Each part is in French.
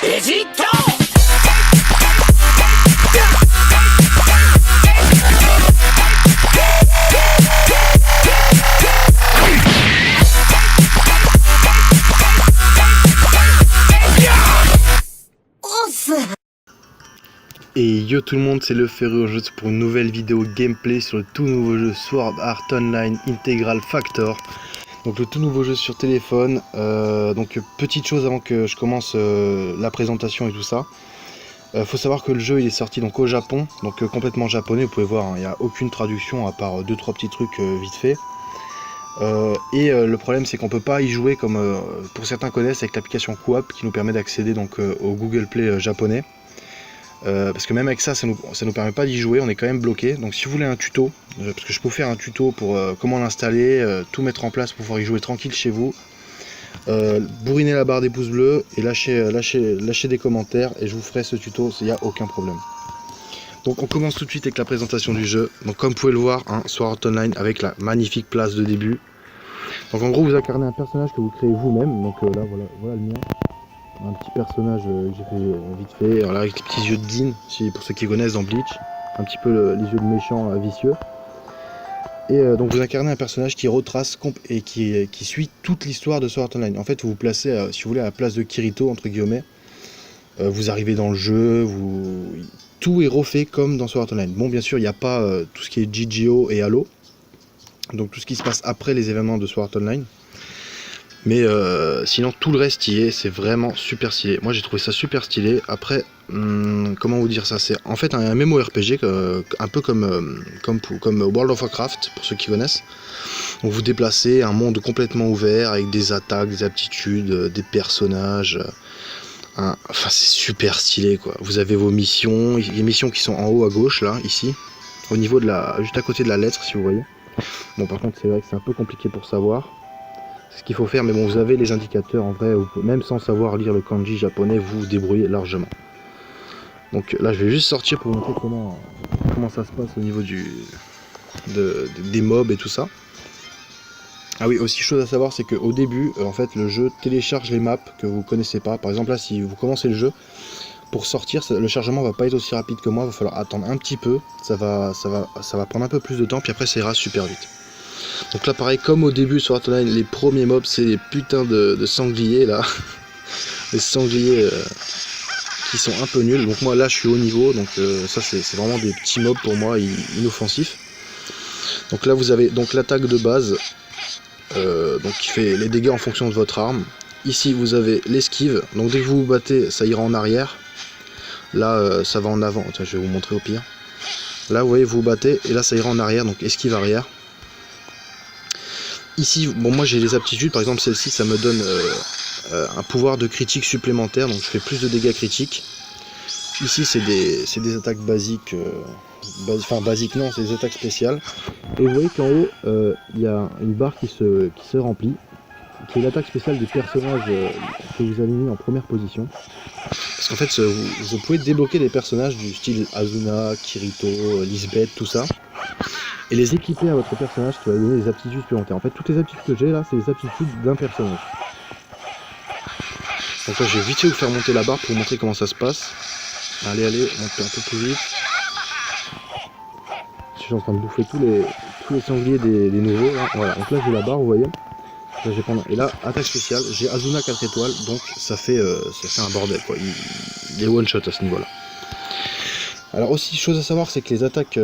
Hésitons. Et yo tout le monde, c'est le Ferru aujourd'hui pour une nouvelle vidéo gameplay sur le tout nouveau jeu Sword Art Online Integral Factor. Donc le tout nouveau jeu sur téléphone. Donc petite chose avant que je commence la présentation et tout ça. Faut savoir que le jeu il est sorti donc au Japon, donc complètement japonais. Vous pouvez voir, il n'y a aucune traduction à part 2-3 petits trucs vite fait. Le problème c'est qu'on peut pas y jouer comme pour certains connaissent avec l'application Coop qui nous permet d'accéder donc au Google Play japonais. Parce que même avec ça, ça nous permet pas d'y jouer, on est quand même bloqué. Donc si vous voulez un tuto, parce que je peux vous faire un tuto pour comment l'installer, tout mettre en place pour pouvoir y jouer tranquille chez vous. Bourrinez la barre des pouces bleus et lâchez des commentaires et je vous ferai ce tuto, il n'y a aucun problème. Donc on commence tout de suite avec la présentation du jeu. Donc comme vous pouvez le voir, Sword Art Online avec la magnifique place de début. Donc en gros vous incarnez un personnage que vous créez vous-même, donc là voilà le mien. Un petit personnage que j'ai fait vite fait, alors là, avec les petits yeux de Dean, pour ceux qui connaissent dans Bleach, un petit peu les yeux de méchant vicieux. Et donc vous incarnez un personnage qui retrace et qui suit toute l'histoire de Sword Art Online. En fait vous vous placez, si vous voulez, à la place de Kirito, entre guillemets. Vous arrivez dans le jeu, tout est refait comme dans Sword Art Online. Bon, bien sûr, il n'y a pas tout ce qui est GGO et Halo, donc tout ce qui se passe après les événements de Sword Art Online. Mais sinon tout le reste y est, c'est vraiment super stylé. Moi j'ai trouvé ça super stylé. Après, comment vous dire ça, c'est en fait un MMORPG un peu comme World of Warcraft pour ceux qui connaissent. Donc vous déplacez un monde complètement ouvert avec des attaques, des aptitudes, des personnages. Enfin c'est super stylé quoi. Vous avez vos missions, les missions qui sont en haut à gauche là, ici, au niveau de juste à côté de la lettre si vous voyez. Bon par contre c'est vrai que c'est un peu compliqué pour savoir ce qu'il faut faire, mais bon, vous avez les indicateurs en vrai, même sans savoir lire le kanji japonais, vous vous débrouillez largement. Donc là, je vais juste sortir pour vous montrer comment ça se passe au niveau des mobs et tout ça. Ah oui, aussi chose à savoir, c'est qu'au début, en fait, le jeu télécharge les maps que vous connaissez pas. Par exemple, là, si vous commencez le jeu, pour sortir, le chargement va pas être aussi rapide que moi, il va falloir attendre un petit peu, ça va prendre un peu plus de temps, puis après, ça ira super vite. Donc là pareil, comme au début sur Art Online, les premiers mobs c'est les putains de sangliers là. Les sangliers qui sont un peu nuls. Donc moi là je suis haut niveau, donc ça c'est vraiment des petits mobs pour moi inoffensifs. Donc là vous avez donc l'attaque de base, donc qui fait les dégâts en fonction de votre arme. Ici vous avez l'esquive, donc dès que vous vous battez ça ira en arrière. Là ça va en avant, tiens, je vais vous montrer au pire. Là vous voyez vous vous battez et là ça ira en arrière, donc esquive arrière. Ici, bon moi j'ai les aptitudes, par exemple celle-ci ça me donne un pouvoir de critique supplémentaire, donc je fais plus de dégâts critiques. Ici c'est des attaques basiques, enfin basiques non, c'est des attaques spéciales. Et vous voyez qu'en haut il y a une barre qui se remplit, qui est l'attaque spéciale des personnages que vous avez mis en première position. Parce qu'en fait vous pouvez débloquer des personnages du style Asuna, Kirito, Lisbeth, tout ça. Et les équiper à votre personnage qui va donner des aptitudes supplémentaires. En fait, toutes les aptitudes que j'ai là, c'est les aptitudes d'un personnage. Donc là, je vais vite fait vous faire monter la barre pour vous montrer comment ça se passe. Allez, montez un peu plus vite. Je suis en train de bouffer tous les sangliers des nouveaux. Là. Voilà, donc là j'ai la barre, vous voyez. Là, et là, attaque spéciale, j'ai Asuna 4 étoiles, donc ça fait un bordel quoi. Il est one shot à ce niveau là. Alors aussi, chose à savoir, c'est que les attaques,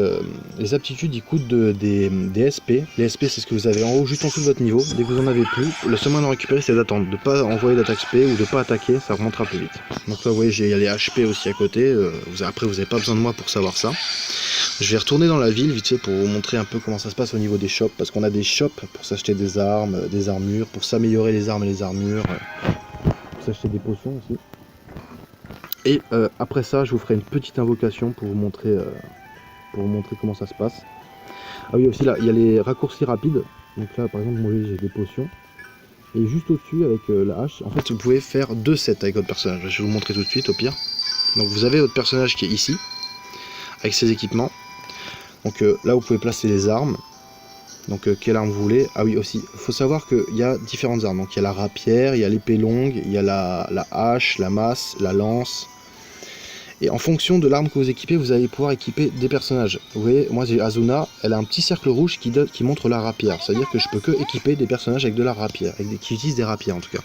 les aptitudes, ils coûtent des SP. Les SP, c'est ce que vous avez en haut, juste en dessous de votre niveau. Dès que vous en avez plus, le seul moyen d'en récupérer, c'est d'attendre, de ne pas envoyer d'attaque SP ou de ne pas attaquer, ça remontera plus vite. Donc là, vous voyez, il y a les HP aussi à côté. Après, vous n'avez pas besoin de moi pour savoir ça. Je vais retourner dans la ville, vite fait, pour vous montrer un peu comment ça se passe au niveau des shops. Parce qu'on a des shops pour s'acheter des armes, des armures, pour s'améliorer les armes et les armures, pour s'acheter des potions aussi. Et après ça, je vous ferai une petite invocation pour vous montrer comment ça se passe. Ah oui, aussi là, il y a les raccourcis rapides. Donc là, par exemple, moi j'ai des potions. Et juste au-dessus, avec la hache, en fait, vous pouvez faire 2 sets avec votre personnage. Je vais vous montrer tout de suite, au pire. Donc vous avez votre personnage qui est ici, avec ses équipements. Donc là, vous pouvez placer les armes. Donc quelle arme vous voulez. Ah oui aussi, il faut savoir qu'il y a différentes armes. Donc il y a la rapière, il y a l'épée longue, il y a la hache, la masse, la lance. Et en fonction de l'arme que vous équipez, vous allez pouvoir équiper des personnages. Vous voyez, moi j'ai Azuna, elle a un petit cercle rouge qui montre la rapière. C'est-à-dire que je peux que équiper des personnages avec de la rapière, qui utilisent des rapières en tout cas.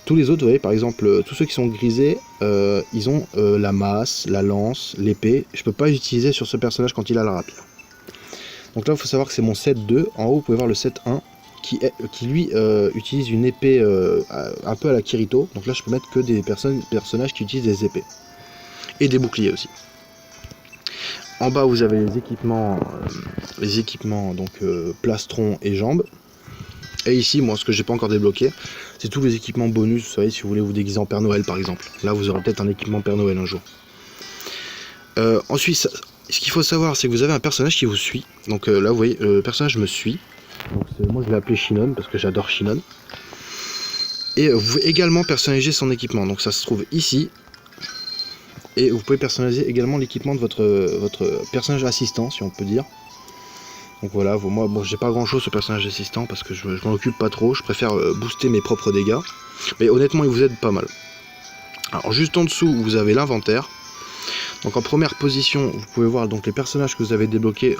Tous les autres, vous voyez, par exemple, tous ceux qui sont grisés, ils ont la masse, la lance, l'épée. Je peux pas les utiliser sur ce personnage quand il a la rapière. Donc là, il faut savoir que c'est mon set 2. En haut, vous pouvez voir le set 1 qui lui utilise une épée un peu à la Kirito. Donc là, je peux mettre que des personnages qui utilisent des épées. Et des boucliers aussi. En bas, vous avez les équipements donc plastron et jambes. Et ici, moi, ce que j'ai pas encore débloqué, c'est tous les équipements bonus. Vous savez, si vous voulez vous déguiser en Père Noël, par exemple. Là, vous aurez peut-être un équipement Père Noël un jour. Ensuite, ce qu'il faut savoir, c'est que vous avez un personnage qui vous suit. Donc là, vous voyez, le personnage me suit. Donc, moi, je l'ai appelé Shinon parce que j'adore Shinon. Et vous pouvez également personnaliser son équipement. Donc, ça se trouve ici. Et vous pouvez personnaliser également l'équipement de votre personnage assistant, si on peut dire. Donc voilà, moi, bon, j'ai pas grand chose ce personnage assistant parce que je m'en occupe pas trop. Je préfère booster mes propres dégâts. Mais honnêtement, il vous aide pas mal. Alors, juste en dessous, vous avez l'inventaire. Donc en première position, vous pouvez voir donc les personnages que vous avez débloqués,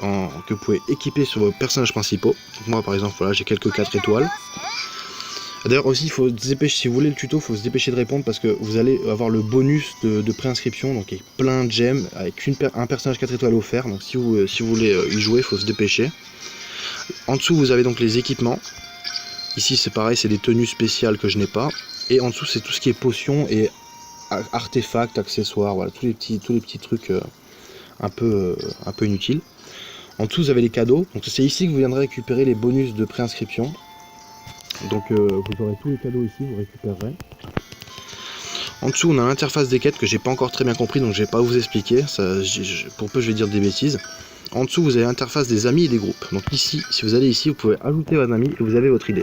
que vous pouvez équiper sur vos personnages principaux. Donc moi par exemple, voilà, j'ai quelques 4 étoiles. D'ailleurs aussi, il faut se dépêcher, si vous voulez le tuto, il faut se dépêcher de répondre parce que vous allez avoir le bonus de préinscription, donc avec plein de gemmes, avec un personnage 4 étoiles offert. Donc si vous voulez y jouer, il faut se dépêcher. En dessous, vous avez donc les équipements. Ici c'est pareil, c'est des tenues spéciales que je n'ai pas. Et en dessous, c'est tout ce qui est potions et artefacts, accessoires, voilà, tous les petits trucs un peu inutiles. En dessous, vous avez les cadeaux. Donc c'est ici que vous viendrez récupérer les bonus de préinscription. Donc vous aurez tous les cadeaux ici, vous récupérerez. En dessous, on a l'interface des quêtes que j'ai pas encore très bien compris, donc je vais pas vous expliquer. Ça, pour peu, je vais dire des bêtises. En dessous, vous avez l'interface des amis et des groupes. Donc ici, si vous allez ici, vous pouvez ajouter un ami et vous avez votre idée.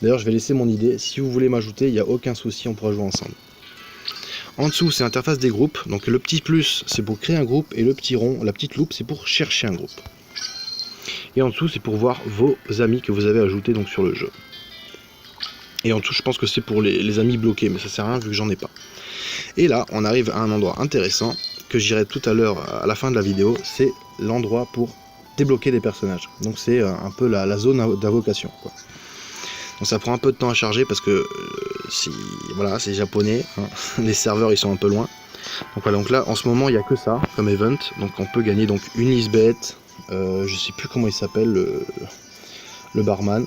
D'ailleurs, je vais laisser mon idée. Si vous voulez m'ajouter, il n'y a aucun souci, on pourra jouer ensemble. En dessous, c'est l'interface des groupes. Donc le petit plus, c'est pour créer un groupe, et le petit rond, la petite loupe, c'est pour chercher un groupe. Et en dessous, c'est pour voir vos amis que vous avez ajoutés donc sur le jeu. Et en dessous, je pense que c'est pour les amis bloqués, mais ça sert à rien vu que j'en ai pas. Et là, on arrive à un endroit intéressant que j'irai tout à l'heure à la fin de la vidéo. C'est l'endroit pour débloquer des personnages. Donc c'est un peu la zone d'invocation, quoi. Donc ça prend un peu de temps à charger parce que voilà, c'est japonais, hein. Les serveurs ils sont un peu loin. Donc voilà, donc là en ce moment il n'y a que ça comme event. Donc on peut gagner donc une Lisbeth, je sais plus comment il s'appelle le barman,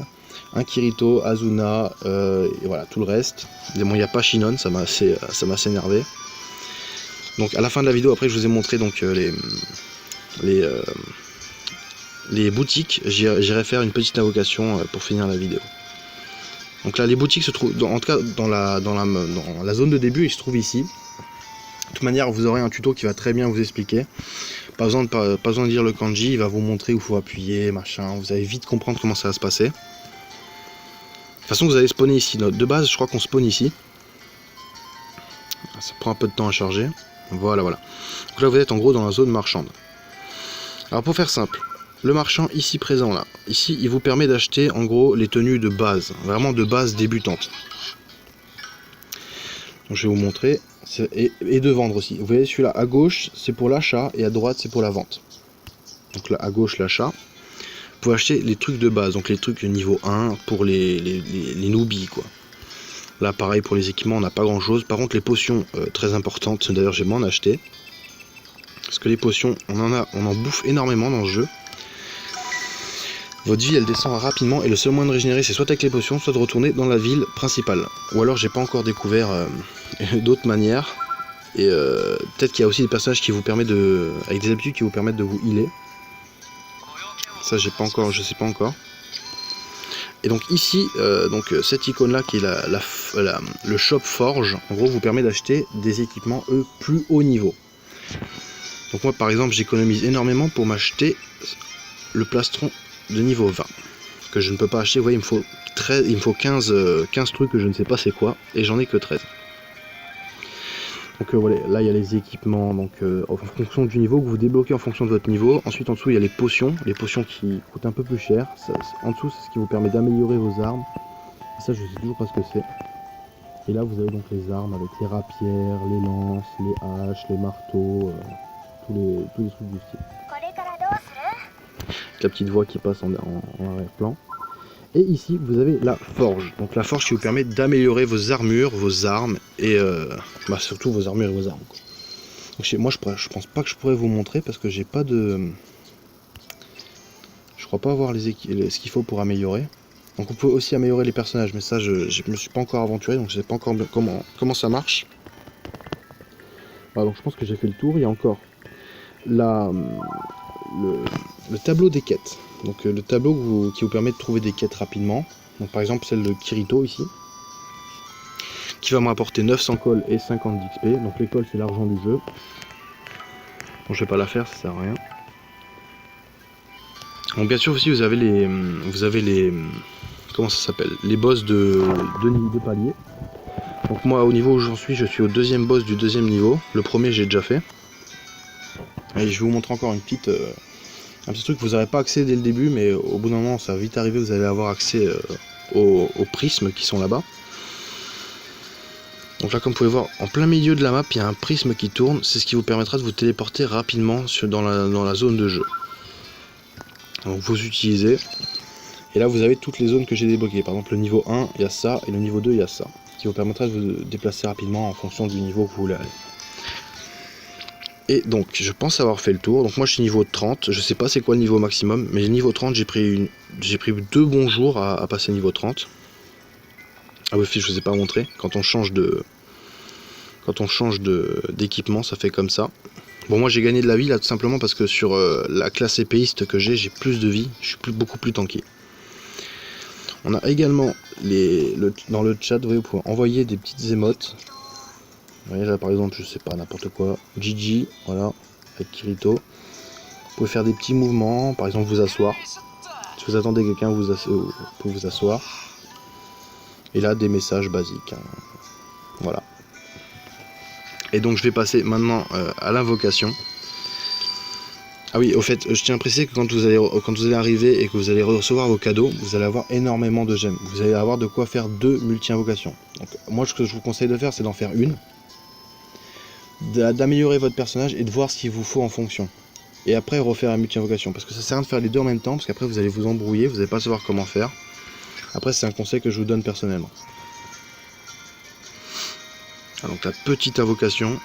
un Kirito, Azuna, et voilà tout le reste. Mais bon, il n'y a pas Shinon, ça m'a assez énervé. Donc à la fin de la vidéo, après je vous ai montré donc les boutiques, j'irai faire une petite invocation pour finir la vidéo. Donc là les boutiques se trouvent, en tout cas dans la zone de début, ils se trouvent ici. De toute manière vous aurez un tuto qui va très bien vous expliquer. Pas besoin de lire le kanji, il va vous montrer où il faut appuyer, machin, vous allez vite comprendre comment ça va se passer. De toute façon vous allez spawner ici, de base je crois qu'on spawn ici. Ça prend un peu de temps à charger. Voilà. Donc là vous êtes en gros dans la zone marchande. Alors pour faire simple, le marchand ici présent là, ici il vous permet d'acheter en gros les tenues de base, vraiment de base débutante. Donc je vais vous montrer, et de vendre aussi. Vous voyez celui-là à gauche c'est pour l'achat et à droite c'est pour la vente. Donc là à gauche l'achat, vous pouvez acheter les trucs de base, donc les trucs niveau 1 pour les newbies quoi. Là pareil pour les équipements on n'a pas grand chose, par contre les potions très importantes, d'ailleurs j'ai m'en acheté. Parce que les potions on en bouffe énormément dans ce jeu. Votre vie elle descend rapidement et le seul moyen de régénérer c'est soit avec les potions, soit de retourner dans la ville principale. Ou alors j'ai pas encore découvert d'autres manières. Et peut-être qu'il y a aussi des personnages qui vous permettent avec des habitudes qui vous permettent de vous healer. Ça j'ai pas encore, je sais pas encore. Et donc ici, cette icône là qui est le shop forge, en gros vous permet d'acheter des équipements plus haut niveau. Donc moi par exemple j'économise énormément pour m'acheter le plastron de niveau 20 que je ne peux pas acheter. Vous voyez, il me faut 15 trucs que je ne sais pas c'est quoi et j'en ai que 13. Donc voilà, là il y a les équipements, donc en fonction du niveau que vous débloquez en fonction de votre niveau. Ensuite en dessous il y a les potions qui coûtent un peu plus cher. En dessous c'est ce qui vous permet d'améliorer vos armes. Et ça je sais toujours pas ce que c'est. Et là vous avez donc les armes avec les rapières, les lances, les haches, les marteaux, tous les trucs du style. La petite voix qui passe en arrière-plan. Et ici vous avez la forge. Donc la forge qui vous permet d'améliorer vos armures, vos armes et surtout vos armures et vos armes, quoi. Donc moi je pense pas que je pourrais vous montrer parce que j'ai pas de... Je crois pas avoir ce qu'il faut pour améliorer. Donc on peut aussi améliorer les personnages, mais ça je me suis pas encore aventuré, donc je sais pas encore comment ça marche. Voilà, donc je pense que j'ai fait le tour. Il y a encore le tableau des quêtes. Donc le tableau qui vous permet de trouver des quêtes rapidement. Donc par exemple celle de Kirito ici, qui va me rapporter 900 cols et 50 d'XP. Donc les cols c'est l'argent du jeu. Bon, je vais pas la faire, ça sert à rien. Donc bien sûr aussi vous avez les comment ça s'appelle, les boss de palier. Donc moi au niveau où j'en suis, je suis au deuxième boss du deuxième niveau. Le premier j'ai déjà fait. Et je vais vous montrer encore un petit truc que vous n'aurez pas accès dès le début, mais au bout d'un moment ça va vite arriver, vous allez avoir accès aux prismes qui sont là-bas. Donc là comme vous pouvez voir, en plein milieu de la map il y a un prisme qui tourne, c'est ce qui vous permettra de vous téléporter rapidement dans la zone de jeu. Donc vous utilisez, et là vous avez toutes les zones que j'ai débloquées. Par exemple le niveau 1 il y a ça, et le niveau 2 il y a ça, qui vous permettra de vous déplacer rapidement en fonction du niveau que vous voulez aller. Et donc je pense avoir fait le tour. Donc moi je suis niveau 30, je sais pas c'est quoi le niveau maximum, mais niveau 30 j'ai pris 2 bons jours à passer niveau 30. Ah oui, je vous ai pas montré, quand on change d'équipement ça fait comme ça. Bon moi j'ai gagné de la vie là tout simplement parce que sur la classe épéiste que j'ai plus de vie, je suis beaucoup plus tanky. On a également dans le chat, vous voyez, vous pouvez envoyer des petites émotes. Vous voyez là par exemple, je sais pas, n'importe quoi, Gigi, voilà, avec Kirito. Vous pouvez faire des petits mouvements, par exemple vous asseoir. Si vous attendez quelqu'un, vous pouvez vous asseoir. Et là des messages basiques, hein. Voilà. Et donc je vais passer maintenant à l'invocation. Ah oui, au fait, je tiens à préciser que quand vous allez arriver et que vous allez recevoir vos cadeaux, vous allez avoir énormément de gemmes. Vous allez avoir de quoi faire 2 multi-invocations. Donc moi ce que je vous conseille de faire, c'est d'en faire une, d'améliorer votre personnage et de voir ce qu'il vous faut en fonction. Et après refaire la multi-invocation. Parce que ça sert à rien de faire les deux en même temps, parce qu'après vous allez vous embrouiller, vous n'allez pas savoir comment faire. Après c'est un conseil que je vous donne personnellement. Alors, donc la petite invocation,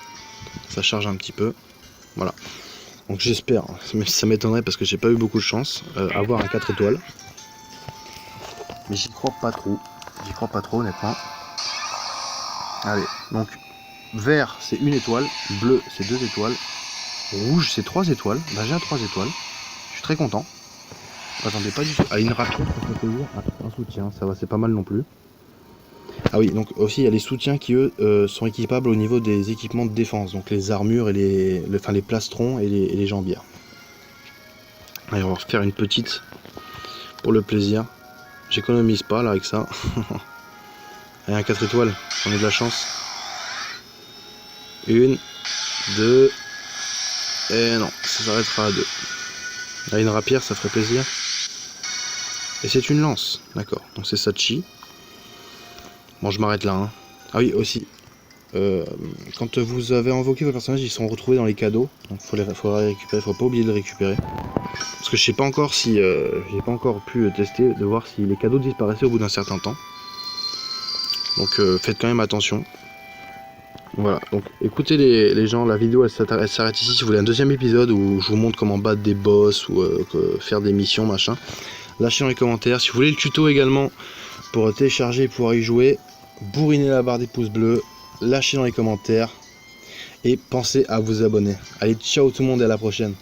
ça charge un petit peu, voilà. Donc j'espère, ça m'étonnerait parce que j'ai pas eu beaucoup de chance, avoir un 4 étoiles. Mais j'y crois pas trop honnêtement. Allez, donc vert c'est 1 étoile, bleu c'est 2 étoiles, rouge c'est 3 étoiles, bah j'ai un 3 étoiles, je suis très content. J'attendais pas du tout à une rapide, ça fait plaisir, un soutien, ça va, c'est pas mal non plus. Ah oui, donc aussi il y a les soutiens qui eux sont équipables au niveau des équipements de défense, donc les armures et les plastrons et les jambières. Allez, on va refaire une petite pour le plaisir. J'économise pas là avec ça. Allez, un 4 étoiles, on a de la chance. 1, 2, et non, ça s'arrêtera à 2. Là une rapière, ça ferait plaisir. Et c'est une lance, d'accord, donc c'est Sachi. Bon, je m'arrête là, hein. Ah oui, aussi, quand vous avez invoqué vos personnages, ils sont retrouvés dans les cadeaux. Donc il faudra les récupérer, faut pas oublier de les récupérer. Parce que je sais pas encore si, j'ai pas encore pu tester, de voir si les cadeaux disparaissaient au bout d'un certain temps. Donc faites quand même attention. Voilà, donc écoutez les gens, la vidéo elle s'arrête ici. Si vous voulez un deuxième épisode où je vous montre comment battre des boss ou faire des missions, machin, lâchez dans les commentaires. Si vous voulez le tuto également pour télécharger et pouvoir y jouer, bourrinez la barre des pouces bleus, lâchez dans les commentaires et pensez à vous abonner. Allez, ciao tout le monde et à la prochaine.